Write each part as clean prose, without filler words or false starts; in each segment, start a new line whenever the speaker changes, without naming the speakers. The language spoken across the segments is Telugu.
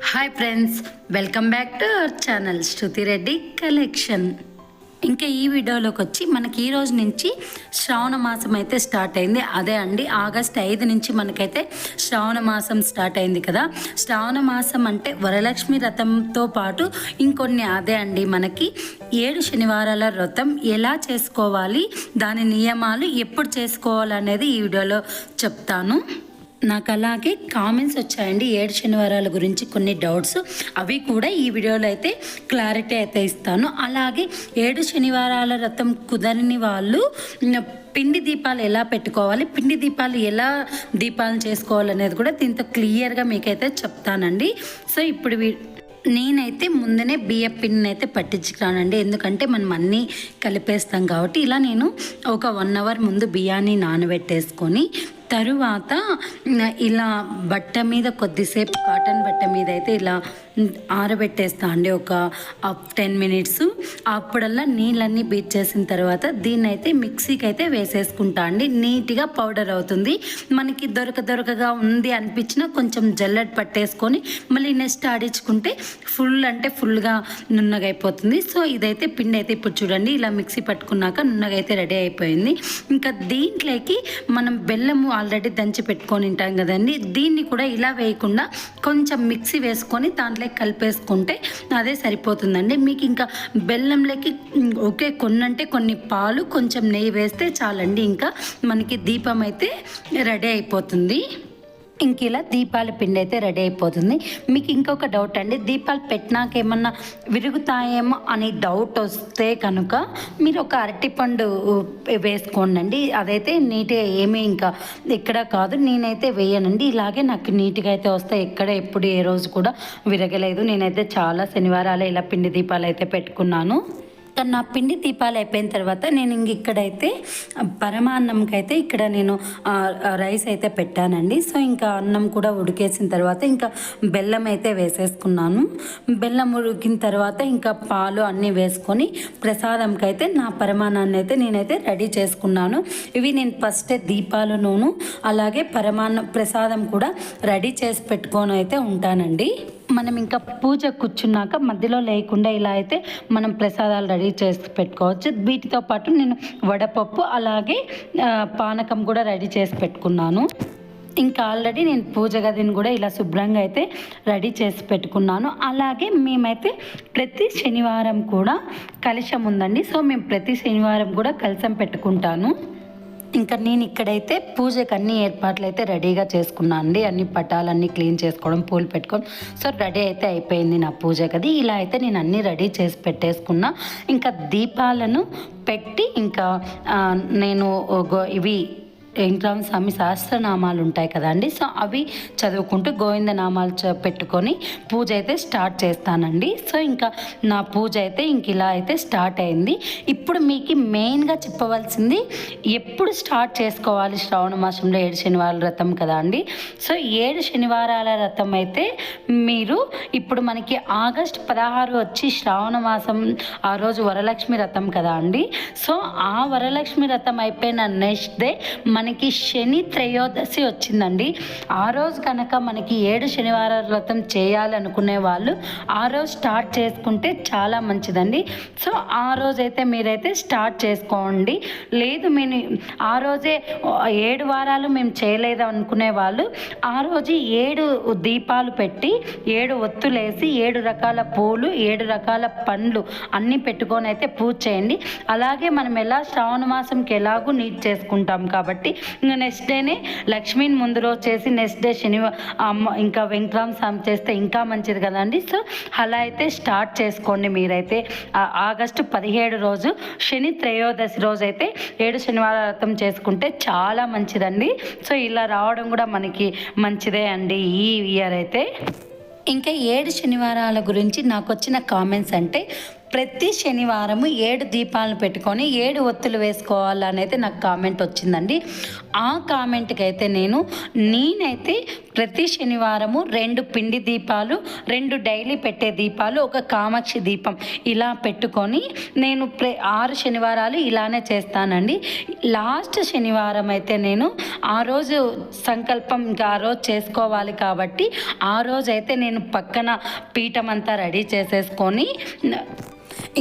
Hi friends, welcome back to our channel Shruti Reddy collection. ఇంకా ఈ వీడియోలోకి వచ్చి మనకి ఈ రోజు నుంచి శ్రావణ మాసం అయితే స్టార్ట్ అయింది. అదే అండి, ఆగస్ట్ 5 నుంచి మనకైతే శ్రావణ మాసం స్టార్ట్ అయింది కదా. శ్రావణ మాసం అంటే వరలక్ష్మి వ్రతంతో పాటు ఇంకొన్ని అదే అండి, మనకి 7 శనివారాల వ్రతం ఎలా చేసుకోవాలి, దాని నియమాలు ఎప్పుడు చేసుకోవాలనేది ఈ వీడియోలో చెప్తాను. నాకు అలాగే కామెంట్స్ వచ్చాయండి 7 శనివారాల గురించి కొన్ని డౌట్స్, అవి కూడా ఈ వీడియోలో అయితే క్లారిటీ అయితే ఇస్తాను. అలాగే 7 శనివారాల వ్రతం కుదరని వాళ్ళు పిండి దీపాలు ఎలా పెట్టుకోవాలి, పిండి దీపాలు ఎలా దీపాలను చేసుకోవాలనేది కూడా దీంతో క్లియర్గా మీకైతే చెప్తానండి. సో ఇప్పుడు నేనైతే ముందనే బియ్య పిండిని అయితే పట్టించుకురానండి, ఎందుకంటే మనం అన్నీ కలిపేస్తాం కాబట్టి. ఇలా నేను ఒక 1 అవర్ ముందు బియ్యాన్ని నానబెట్టేసుకొని తరువాత ఇలా బట్ట మీద కొద్దిసేపు కాటన్ బట్ట మీద అయితే ఇలా ఆరబెట్టేస్తా అండి, ఒక 10 మినిట్స్. అప్పుడల్లా నీళ్ళన్నీ బీట్ చేసిన తర్వాత దీన్ని అయితే మిక్సీకి అయితే వేసేసుకుంటా అండి. నీట్గా పౌడర్ అవుతుంది. మనకి దొరకగా ఉంది అనిపించినా కొంచెం జల్లెడ పట్టేసుకొని మళ్ళీ నెక్స్ట్ ఆడించుకుంటే ఫుల్గా నున్నగా అయిపోతుంది. సో ఇదైతే పిండి అయితే ఇప్పుడు చూడండి ఇలా మిక్సీ పట్టుకున్నాక నున్నగా అయితే రెడీ అయిపోయింది. ఇంకా దీంట్లోకి మనం బెల్లము ఆల్రెడీ దంచి పెట్టుకొని ఉంటాం కదండి, దీన్ని కూడా ఇలా వేయకుండా కొంచెం మిక్సీ వేసుకొని దాంట్లో కలిపేసుకుంటే అదే సరిపోతుందండి. మీకు ఇంకా బెల్లంలోకి ఒకే కొన్ని పాలు కొంచెం నెయ్యి వేస్తే చాలండి, ఇంకా మనకి దీపం అయితే రెడీ అయిపోతుంది. ఇంక ఇలా దీపాల పిండి అయితే రెడీ అయిపోతుంది. మీకు ఇంకొక డౌట్ అండి, దీపాలు పెట్టినాక ఏమన్నా విరుగుతాయేమో అని డౌట్ వస్తే కనుక మీరు ఒక అరటిపండు వేసుకోండి. అదైతే నీట్గా ఏమీ ఇంకా ఎక్కడ కాదు, నేనైతే వేయనండి. ఇలాగే నాకు నీట్గా అయితే వస్తాయి, ఎక్కడ ఎప్పుడు ఏ రోజు కూడా విరగలేదు. నేనైతే చాలా శనివారాలు ఇలా పిండి దీపాలు అయితే పెట్టుకున్నాను. నా పిండి దీపాలు అయిపోయిన తర్వాత నేను ఇక్కడైతే పరమాన్నంకి అయితే ఇక్కడ నేను రైస్ అయితే పెట్టానండి. సో ఇంకా అన్నం కూడా ఉడికేసిన తర్వాత ఇంకా బెల్లం అయితే వేసేసుకున్నాను. బెల్లం ఉడికిన తర్వాత ఇంకా పాలు అన్నీ వేసుకొని ప్రసాదంకి అయితే నా పరమాన్నాన్ని అయితే నేనైతే రెడీ చేసుకున్నాను. ఇవి నేను ఫస్టే దీపాలు నూనె అలాగే ప్రసాదం కూడా రెడీ చేసి పెట్టుకొని అయితే ఉంటానండి. మనం ఇంకా పూజ కూర్చున్నాక మధ్యలో లేకుండా ఇలా అయితే మనం ప్రసాదాలు రెడీ చేసి పెట్టుకోవచ్చు. వీటితో పాటు నేను వడపప్పు అలాగే పానకం కూడా రెడీ చేసి పెట్టుకున్నాను. ఇంకా ఆల్రెడీ నేను పూజ గదిని కూడా ఇలా శుభ్రంగా అయితే రెడీ చేసి పెట్టుకున్నాను. అలాగే మేమైతే ప్రతి శనివారం కూడా కలశం ఉందండి. సో మేము ప్రతి శనివారం కూడా కలశం పెట్టుకుంటాను. ఇంకా నేను ఇక్కడైతే పూజకి అన్ని ఏర్పాట్లు అయితే రెడీగా చేసుకున్నాను అండి. అన్ని పటాలన్నీ క్లీన్ చేసుకోవడం, పూలు పెట్టుకోవడం, సో రెడీ అయితే అయిపోయింది నా పూజ గది. ఇలా అయితే నేను అన్నీ రెడీ చేసి పెట్టేసుకున్నా. ఇంకా దీపాలను పెట్టి ఇంకా నేను ఇవి వెంకటరామ స్వామి సహస్రనామాలు ఉంటాయి కదండి, సో అవి చదువుకుంటూ గోవిందనామాలు పెట్టుకొని పూజ అయితే స్టార్ట్ చేస్తానండి. సో ఇంకా నా పూజ అయితే ఇలా అయితే స్టార్ట్ అయింది. ఇప్పుడు మీకు మెయిన్గా చెప్పవలసింది ఎప్పుడు స్టార్ట్ చేసుకోవాలి శ్రావణ మాసంలో 7 శనివారాల వ్రతం కదా అండి. సో 7 శనివారాల వ్రతం అయితే మీరు ఇప్పుడు మనకి ఆగస్ట్ 16 వచ్చి శ్రావణ మాసం ఆ రోజు వరలక్ష్మి వ్రతం కదా అండి. సో ఆ వరలక్ష్మి వ్రతం అయిపోయిన నెక్స్ట్ డే మనకి శని త్రయోదశి వచ్చిందండి. ఆ రోజు కనుక మనకి 7 శనివారాల వ్రతం చేయాలనుకునే వాళ్ళు ఆ రోజు స్టార్ట్ చేసుకుంటే చాలా మంచిదండి. సో ఆ రోజైతే మీరైతే స్టార్ట్ చేసుకోండి. లేదు మేము ఆ రోజే 7 వారాలు మేము చేయలేదు అనుకునే వాళ్ళు ఆ రోజు 7 దీపాలు పెట్టి 7 ఒత్తులేసి 7 రకాల పూలు 7 రకాల పండ్లు అన్నీ పెట్టుకొని అయితే పూజ చేయండి. అలాగే మనం ఎలా శ్రావణ మాసంకి ఎలాగూ నీట్ చేసుకుంటాం కాబట్టి ఇంకా నెక్స్ట్ డేనే లక్ష్మీని ముందు రోజు చేసి నెక్స్ట్ డే ఇంకా వెంకటరామ స్వామి చేస్తే ఇంకా మంచిది కదండి. సో అలా అయితే స్టార్ట్ చేసుకోండి. మీరైతే ఆగస్టు 17 రోజు శని త్రయోదశి రోజు అయితే 7 శనివారాల వ్రతం చేసుకుంటే చాలా మంచిదండి. సో ఇలా రావడం కూడా మనకి మంచిదే అండి ఈ ఇయర్ అయితే. ఇంకా 7 శనివారాల గురించి నాకు వచ్చిన కామెంట్స్ అంటే ప్రతి శనివారము 7 దీపాలను పెట్టుకొని 7 ఒత్తులు వేసుకోవాలనైతే నాకు కామెంట్ వచ్చిందండి. ఆ కామెంట్కి అయితే నేనైతే ప్రతి శనివారము 2 పిండి దీపాలు, 2 డైలీ పెట్టే దీపాలు, ఒక కామాక్షి దీపం ఇలా పెట్టుకొని నేను 6 శనివారాలు ఇలానే చేస్తానండి. లాస్ట్ శనివారం అయితే ఆ రోజు సంకల్పం ఇంకా ఆ రోజు చేసుకోవాలి కాబట్టి ఆ రోజు అయితే నేను పక్కన పీఠం అంతా రెడీ చేసేసుకొని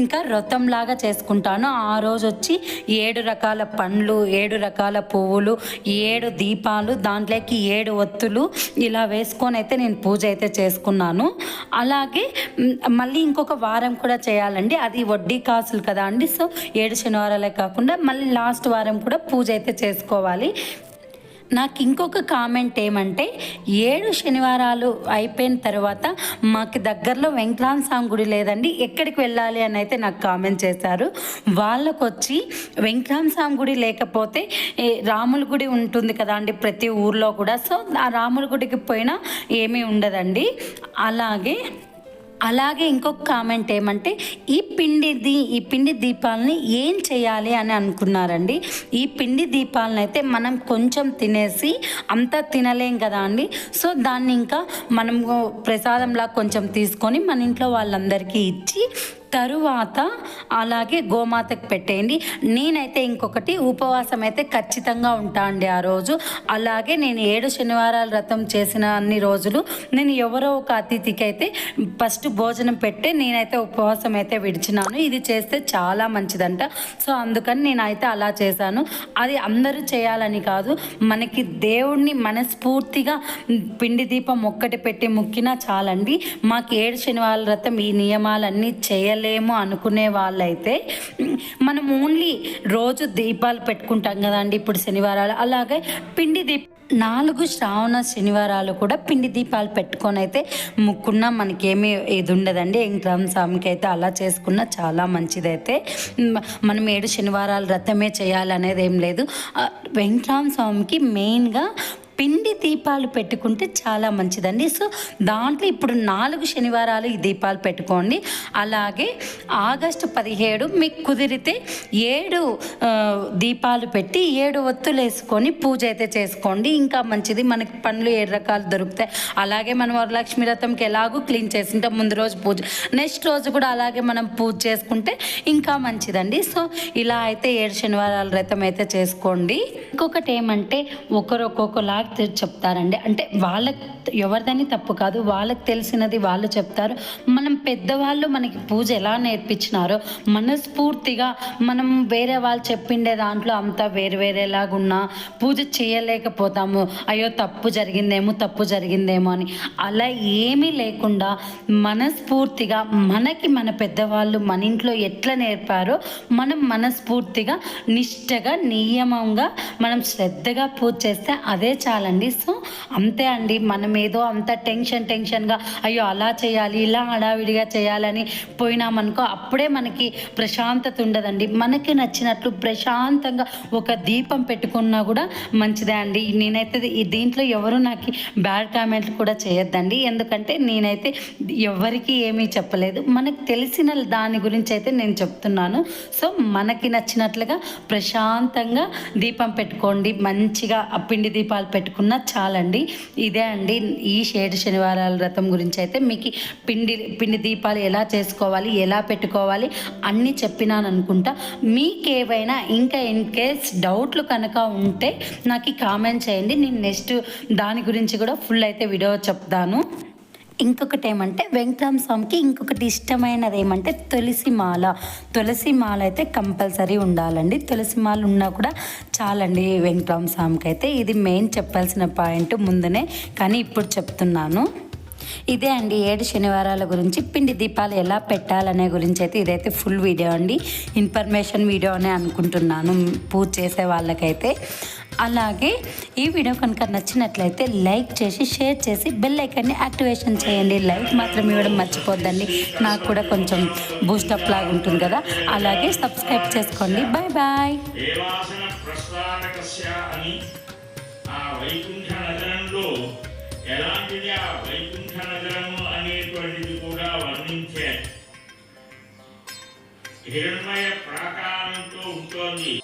ఇంకా వ్రతంలాగా చేసుకుంటాను. ఆ రోజు వచ్చి 7 రకాల పండ్లు, 7 రకాల పువ్వులు, 7 దీపాలు, దాంట్లోకి 7 ఒత్తులు ఇలా వేసుకొని అయితే నేను పూజ అయితే చేసుకున్నాను. అలాగే మళ్ళీ ఇంకొక వారం కూడా చేయాలండి. అది వడ్డీ కాసులు కదా అండి. సో 7 శనివారాలే కాకుండా మళ్ళీ లాస్ట్ వారం కూడా పూజ అయితే చేసుకోవాలి. నాకు ఇంకొక కామెంట్ ఏమంటే 7 శనివారాలు అయిపోయిన తర్వాత మాకు దగ్గరలో వెంకటరామ స్వామి గుడి లేదండి, ఎక్కడికి వెళ్ళాలి అని అయితే నాకు కామెంట్ చేశారు. వాళ్ళకు వచ్చి వెంకటరామ స్వామి గుడి లేకపోతే రాముల గుడి ఉంటుంది కదా అండి ప్రతి ఊర్లో కూడా. సో ఆ రాముల గుడికి పోయినా ఏమీ ఉండదండి. అలాగే ఇంకొక కామెంట్ ఏమంటే ఈ పిండి దీపాలని ఏం చేయాలి అని అనుకున్నారండి. ఈ పిండి దీపాలను అయితే మనం కొంచెం తినేసి అంతా తినలేం కదా అండి. సో దాన్ని ఇంకా మనం ప్రసాదంలా కొంచెం తీసుకొని మన ఇంట్లో వాళ్ళందరికీ ఇచ్చి తరువాత అలాగే గోమాతకు పెట్టేయండి. నేనైతే ఇంకొకటి ఉపవాసం అయితే ఖచ్చితంగా ఉంటా అండి ఆ రోజు. అలాగే నేను 7 శనివారాలు వ్రతం చేసిన అన్ని రోజులు నేను ఎవరో ఒక అతిథికి అయితే ఫస్ట్ భోజనం పెట్టి నేనైతే ఉపవాసం అయితే విడిచినాను. ఇది చేస్తే చాలా మంచిదంట. సో అందుకని నేనైతే అలా చేశాను. అది అందరూ చేయాలని కాదు, మనకి దేవుణ్ణి మనస్ఫూర్తిగా పిండి దీపం ఒక్కటి పెట్టి మొక్కినా చాలండి. మాకు 7 శనివారాల వ్రతం ఈ నియమాలన్నీ చేయలేము అనుకునే వాళ్ళైతే మనం ఓన్లీ రోజు దీపాలు పెట్టుకుంటాం కదండి ఇప్పుడు శనివారాలు. అలాగే పిండి 4 శ్రావణ శనివారాలు కూడా పిండి దీపాలు పెట్టుకొని అయితే ముక్కున్నా మనకేమీ ఇది ఉండదండి. వెంకటరామ స్వామికి అయితే అలా చేసుకున్నా చాలా మంచిదైతే. మనం 7 శనివారాలు వ్రతమే చేయాలనేది ఏం లేదు. వెంకటరామ స్వామికి మెయిన్గా పిండి దీపాలు పెట్టుకుంటే చాలా మంచిదండి. సో దాంట్లో ఇప్పుడు 4 శనివారాలు ఈ దీపాలు పెట్టుకోండి. అలాగే ఆగస్టు 17 మీకు కుదిరితే 7 దీపాలు పెట్టి 7 ఒత్తులు వేసుకొని పూజ అయితే చేసుకోండి, ఇంకా మంచిది. మనకి పండ్లు 7 రకాలు దొరుకుతాయి. అలాగే మనం వరలక్ష్మి వ్రతంకి ఎలాగో క్లీన్ చేసింటే ముందు రోజు పూజ, నెక్స్ట్ రోజు కూడా అలాగే మనం పూజ చేసుకుంటే ఇంకా మంచిదండి. సో ఇలా అయితే 7 శనివారాల వ్రతం అయితే చేసుకోండి. ఇంకొకటి ఏమంటే ఒక్కొక్కలా చెప్తారండి. అంటే వాళ్ళకి ఎవరిదని తప్పు కాదు, వాళ్ళకి తెలిసినది వాళ్ళు చెప్తారు. మనం పెద్దవాళ్ళు మనకి పూజ ఎలా నేర్పించినారో మనస్ఫూర్తిగా మనం వేరే వాళ్ళు చెప్పిండే దాంట్లో అంతా వేరేలాగున్నా పూజ చేయలేకపోతాము. అయ్యో తప్పు జరిగిందేమో అని అలా ఏమీ లేకుండా మనస్ఫూర్తిగా మనకి మన పెద్దవాళ్ళు మన ఇంట్లో ఎట్లా నేర్పారో మనం మనస్ఫూర్తిగా నిష్టగా నియమంగా మనం శ్రద్ధగా పూజ చేస్తే అదే చాలండి. సో అంతే అండి. మనం ఏదో అంత టెన్షన్గా అయ్యో అలా చేయాలి ఇలా హడావిడిగా చేయాలని పోయినామనుకో అప్పుడే మనకి ప్రశాంతత ఉండదండి. మనకి నచ్చినట్లు ప్రశాంతంగా ఒక దీపం పెట్టుకున్నా కూడా మంచిదే అండి. నేనైతే దీంట్లో ఎవరు నాకు బ్యాడ్ కామెంట్లు కూడా చేయొద్దండి, ఎందుకంటే నేనైతే ఎవరికి ఏమీ చెప్పలేదు. మనకు తెలిసిన దాని గురించి అయితే నేను చెప్తున్నాను. సో మనకి నచ్చినట్లుగా ప్రశాంతంగా దీపం పెట్టుకోండి, మంచిగా పిండి దీపాలు పెట్టుకున్నా చాలండి. ఇదే అండి ఈ 7 శనివారాల వ్రతం గురించి అయితే మీకు పిండి దీపాలు ఎలా చేసుకోవాలి, ఎలా పెట్టుకోవాలి అన్నీ చెప్పినాను అనుకుంటా. మీకేవైనా ఇంకా ఇన్ కేస్ డౌట్లు కనుక ఉంటే నాకు కామెంట్ చేయండి. నేను నెక్స్ట్ దాని గురించి కూడా ఫుల్ అయితే వీడియో చెప్తాను. ఇంకొకటి ఏమంటే వెంకటరామ స్వామికి ఇంకొకటి ఇష్టమైనది ఏమంటే తులసి మాల అయితే కంపల్సరీ ఉండాలండి. తులసి మాల ఉన్నా కూడా చాలండి వెంకటరామ స్వామికి అయితే. ఇది మెయిన్ చెప్పాల్సిన పాయింట్ ముందునే, కానీ ఇప్పుడు చెప్తున్నాను. ఇదే అండి 7 శనివారాల గురించి పిండి దీపాలు ఎలా పెట్టాలనే గురించి అయితే ఇదైతే ఫుల్ వీడియో అండి, ఇన్ఫర్మేషన్ వీడియో అనే అనుకుంటున్నాను పూజ చేసే వాళ్ళకైతే. అలాగే ఈ వీడియో కనుక నచ్చినట్లయితే లైక్ చేసి షేర్ చేసి బెల్ ఐకాన్ని యాక్టివేషన్ చేయండి. లైక్ మాత్రం ఇవ్వడం మర్చిపోద్దండి, నాకు కూడా కొంచెం బూస్టప్ లాగా ఉంటుంది కదా. అలాగే సబ్స్క్రైబ్ చేసుకోండి. Bye bye.
ఎలాంటిది ఆ వైకుంఠ నగరము అనేటువంటిది కూడా వర్ణించే హిరణ్మయ ప్రాకారంతో ఉంటుంది.